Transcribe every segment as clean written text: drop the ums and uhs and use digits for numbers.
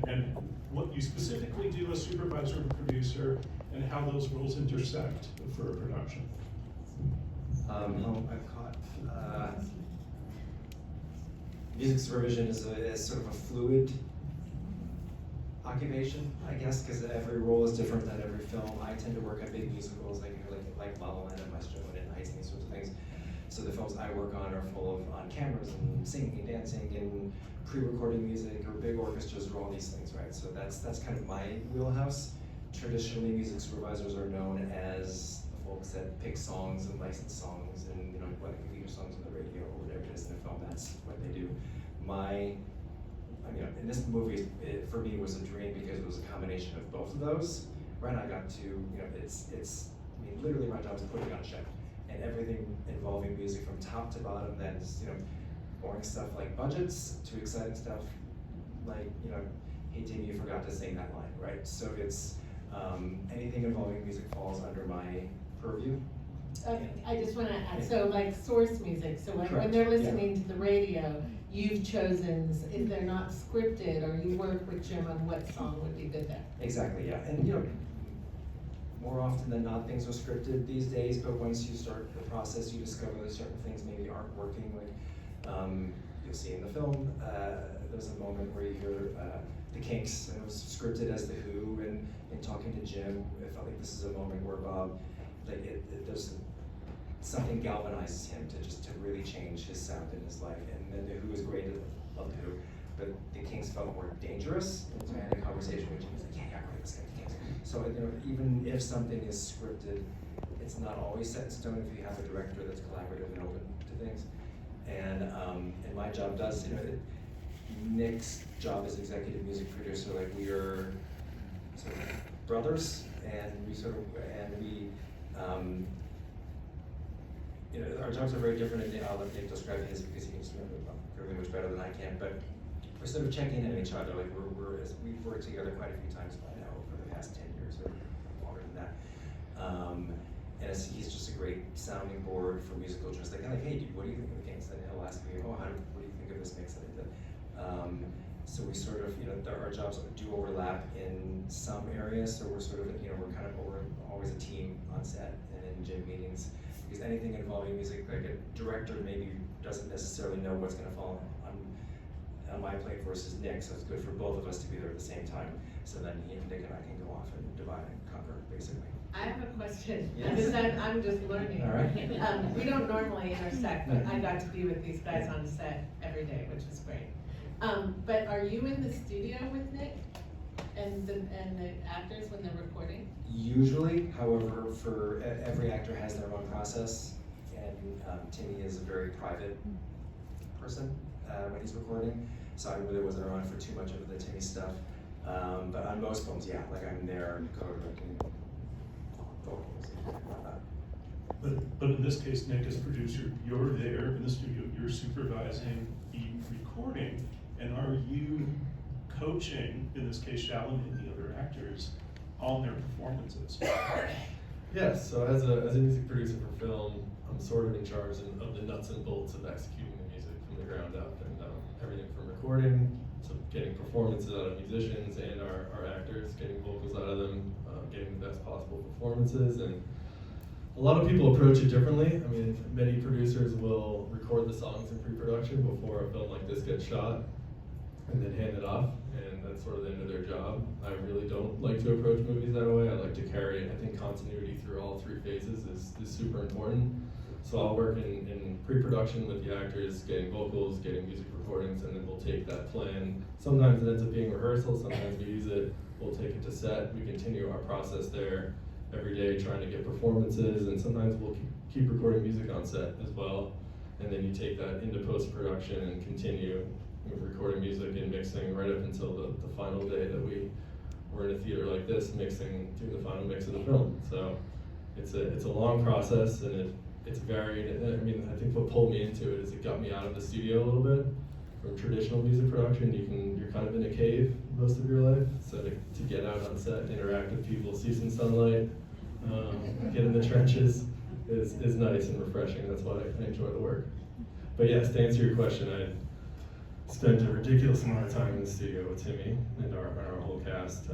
and what you specifically do as supervisor and producer, and how those roles intersect for a production. I've caught music supervision is sort of a fluid occupation, I guess, because every role is different on every film. I tend to work on big musicals like La La Land and Maestro and In Heights and these sorts of things. So the films I work on are full of on cameras and singing and dancing and pre-recording music or big orchestras or all these things, right? So that's kind of my wheelhouse. Traditionally, music supervisors are known as the folks that pick songs and license songs and, you know, whether it be your songs on the radio or whatever it is in the film, that's what they do. In this movie, it for me was a dream because it was a combination of both of those. Right, I got to, you know, literally my job is putting on a show, and everything involving music from top to bottom. That is, you know, boring stuff like budgets to exciting stuff like, you know, hey Tim, you forgot to sing that line, right? So it's anything involving music falls under my purview. I just want to add, so like source music, so like when Correct, they're listening to the radio, you've chosen, if they're not scripted, or you work with Jim on what song would be good there. Exactly, yeah, and you know, more often than not, things are scripted these days, but once you start the process, you discover that certain things maybe aren't working. Like you'll see in the film, there's a moment where you hear the Kinks, and it was scripted as the Who, and in talking to Jim, I felt like this is a moment where Bob, there's something galvanizes him to really change his sound in his life. And then the Who is great, I love the Who, but the Kinks felt more dangerous. And so I had a conversation with Jim, he's like, yeah, right, let's get the Kinks. So, you know, even if something is scripted, it's not always set in stone if you have a director that's collaborative and open to things. And my job does, you know, Nick's job as executive music producer, like we are sort of brothers, and you know, our jobs are very different, and I'll let Nick describe his because he can really much better than I can. But we're sort of checking in on each other. Like we've worked together quite a few times by now over the past 10 years or longer than that. And he's just a great sounding board for musical choice. Like, hey, dude, what do you think of the Kinks? And he'll ask me, what do you think of this mix? So we sort of, you know, our jobs do overlap in some areas. So we're sort of, you know, we're always a team on set and in gym meetings. Because anything involving music, like a director maybe doesn't necessarily know what's going to fall on my plate versus Nick, so it's good for both of us to be there at the same time. So then Nick and I can go off and divide and conquer, basically. I have a question. Yes. I'm just learning. All right. We don't normally intersect, but I got to be with these guys on set every day, which is great. But are you in the studio with Nick and the actors when they're recording? Usually, however, for every actor has their own process, and Timmy is a very private person when he's recording, so I really wasn't around for too much of the Timmy stuff. But on most films, yeah, like I'm there co-directing vocals and whatnot. But in this case, Nick as producer, you're there in the studio, you're supervising the recording, and are you coaching, in this case, Shalom and the other actors, on their performances? Yes, so as a music producer for film, I'm sort of in charge of the nuts and bolts of executing the music from the ground up, and everything from recording to getting performances out of musicians and our actors, getting vocals out of them, getting the best possible performances. And a lot of people approach it differently. I mean, many producers will record the songs in pre-production before a film like this gets shot and then hand it off, and that's sort of the end of their job. I really don't like to approach movies that way. I like to carry, I think continuity through all three phases is super important. So I'll work in pre-production with the actors, getting vocals, getting music recordings, and then we'll take that plan. Sometimes it ends up being rehearsal, sometimes we use it, we'll take it to set, we continue our process there every day trying to get performances, and sometimes we'll keep recording music on set as well. And then you take that into post-production and continue with recording music and mixing right up until the final day that we're in a theater like this, mixing, doing the final mix of the film. So it's a long process, and it's varied. I mean, I think what pulled me into it is it got me out of the studio a little bit. From traditional music production, you're kind of in a cave most of your life. So to get out on set, interact with people, see some sunlight, get in the trenches is nice and refreshing. That's why I enjoy the work. But yes, to answer your question, spent a ridiculous amount of time in the studio with Timmy and our whole cast.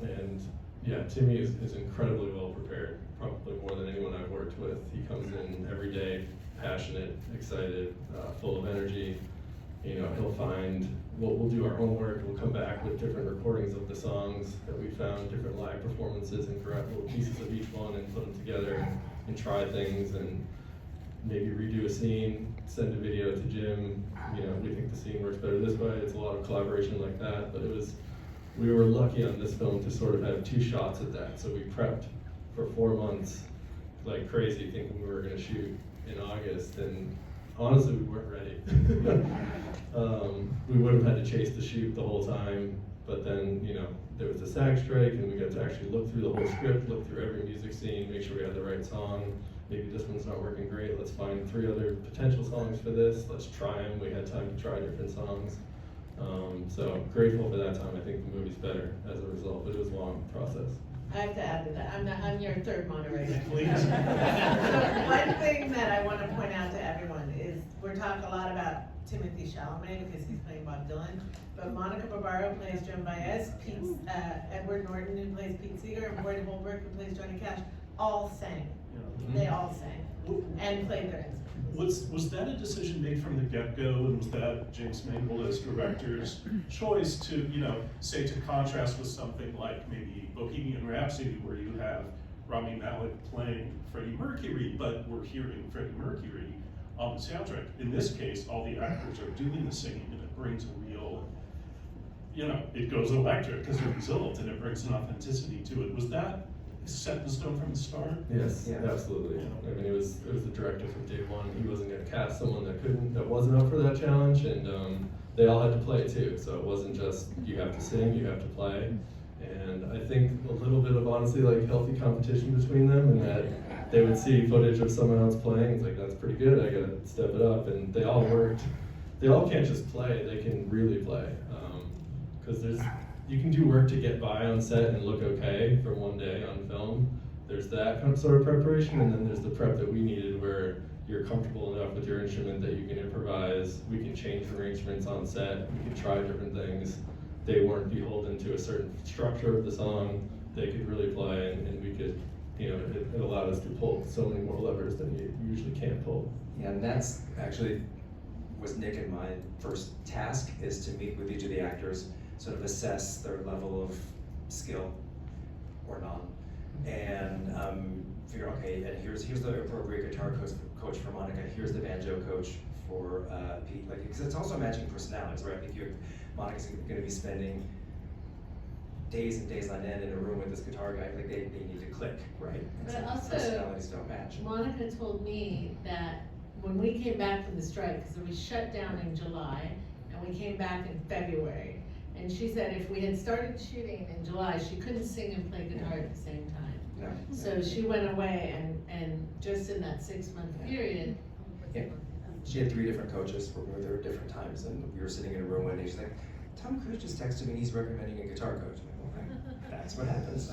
And yeah, Timmy is incredibly well prepared, probably more than anyone I've worked with. He comes in every day passionate, excited, full of energy. You know, he'll find, we'll do our homework, we'll come back with different recordings of the songs that we found, different live performances, and grab little pieces of each one and put them together and try things and maybe redo a scene, send a video to Jim. You know, we think the scene works better this way. It's a lot of collaboration like that, but we were lucky on this film to sort of have 2 shots at that. So we prepped for 4 months like crazy, thinking we were gonna shoot in August, and honestly, we weren't ready. We would have had to chase the shoot the whole time, but then, you know, there was a SAG strike, and we got to actually look through the whole script, look through every music scene, make sure we had the right song. Maybe this one's not working great, let's find 3 other potential songs for this, let's try them. We had time to try different songs. So grateful for that time. I think the movie's better as a result, but it was a long process. I have to add to that, I'm your third moderator. Please. So one thing that I want to point out to everyone is, we're talking a lot about Timothée Chalamet because he's playing Bob Dylan, but Monica Barbaro plays Joan Baez, Edward Norton who plays Pete Seeger, and Boyd Holbrook who plays Johnny Cash, all sang. They all sang and played their instruments. Was that a decision made from the get-go, and was that James Mangold as director's choice to, you know, say to contrast with something like maybe Bohemian Rhapsody, where you have Rami Malek playing Freddie Mercury, but we're hearing Freddie Mercury on the soundtrack. In this case, all the actors are doing the singing, and it brings a real, you know, it goes electric as a result, and it brings an authenticity to it. Was that set in stone from the start? Yes, Yeah. absolutely. I mean, it was the director from day one. He wasn't going to cast someone that wasn't up for that challenge, and they all had to play too. So it wasn't just you have to sing, you have to play. And I think a little bit of honestly like healthy competition between them, and that they would see footage of someone else playing. It's like, that's pretty good, I gotta step it up. And they all worked. They all can't just play, they can really play. Because you can do work to get by on set and look okay for one day on film. There's that kind of sort of preparation, and then there's the prep that we needed where you're comfortable enough with your instrument that you can improvise, we can change arrangements on set, we can try different things. They weren't beholden to a certain structure of the song, they could really play, and we could, you know, it allowed us to pull so many more levers than you usually can't pull. Yeah, and that's actually was Nick and my first task, is to meet with each of the actors, sort of assess their level of skill or not, and figure, okay, and here's the appropriate guitar coach for Monica, here's the banjo coach for Pete, like, because it's also matching personalities, right? Like Monica's going to be spending days and days on end in a room with this guitar guy, like they need to click, right? And But some also, personalities don't match. Monica told me that when we came back from the strike, because we shut down in July, and we came back in February, and she said if we had started shooting in July, she couldn't sing and play guitar at the same time. No. So she went away, and just in that 6-month period. Yeah. She had 3 different coaches working with her at different times, and we were sitting in a room one day, she's like, Tom Cruise just texted me and he's recommending a guitar coach. I'm like, okay, that's what happens.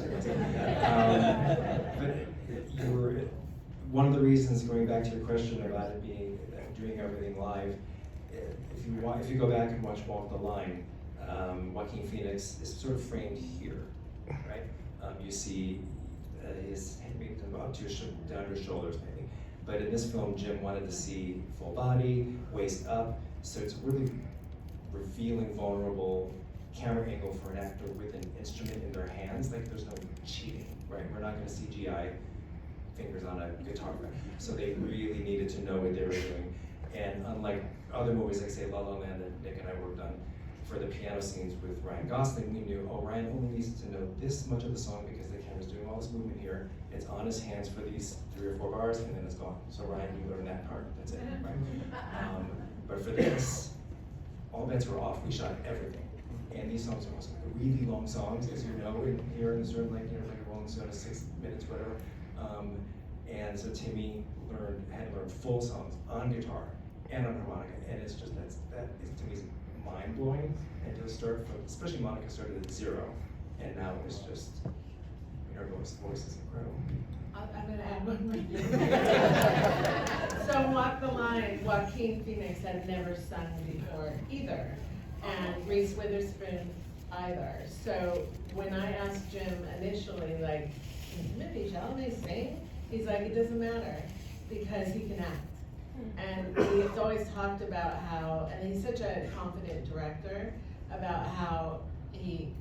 But one of the reasons, going back to your question about it being, doing everything live, if you go back and watch Walk the Line, Joaquin Phoenix is sort of framed here, right? You see his hand maybe up to down to his shoulders maybe. But in this film, Jim wanted to see full body, waist up, so it's really revealing, vulnerable camera angle for an actor with an instrument in their hands. Like, there's no cheating, right? We're not going to CGI fingers on a guitar, right? So they really needed to know what they were doing. And unlike other movies, like say La La Land that Nick and I worked on, for the piano scenes with Ryan Gosling, we knew, oh, Ryan only needs to know this much of the song because the camera's doing all this movement here. It's on his hands for these 3 or 4 bars, and then it's gone. So Ryan, you learn that part. That's it, right? But for this, all bets were off. We shot everything, and these songs are also really long songs, as you know, here in the sort of like, you know, like a Rolling Stone, 6 minutes, whatever. And so Timmy had to learn full songs on guitar and on harmonica, and it's just that is to me is mind blowing. And to start from, especially Monica started at 0, and now it's just Her voice is incredible. I'm gonna add one more thing. So Walk the Line, Joaquin Phoenix had never sung before either, and Reese Witherspoon either. So when I asked Jim initially, like, can Timothée Chalamet sing? He's like, it doesn't matter, because he can act. And he's always talked about how, and he's such a confident director, about how he,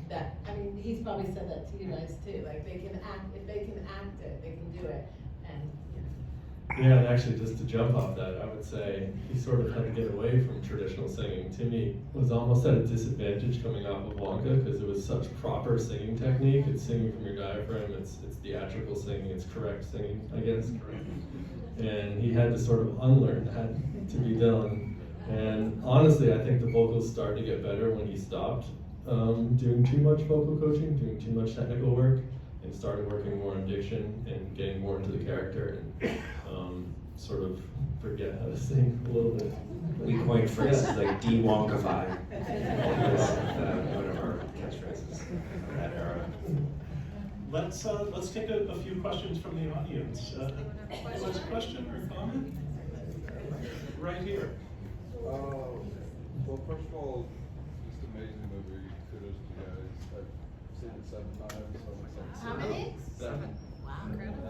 that, I mean, he's probably said that to you guys too, like, they can act, if they can act it, they can do it, and, Yeah, and actually, just to jump off that, I would say he sort of had to get away from traditional singing. Timmy was almost at a disadvantage coming off of Wonka because it was such proper singing technique. It's singing from your diaphragm, it's theatrical singing, it's correct singing, I guess. And he had to sort of unlearn, had to be done. And honestly, I think the vocals started to get better when he stopped doing too much vocal coaching, doing too much technical work, and started working more on diction and getting more into the character and sort of forget how to sing a little bit. We coined phrases like de-wonkify. One of our catchphrases from that era. Let's take a few questions from the audience. What's a question or comment? Right here. Well, first of all, just amazing movie. Kudos to you guys. I've seen it 7 times. So How many? 7. Wow, incredible.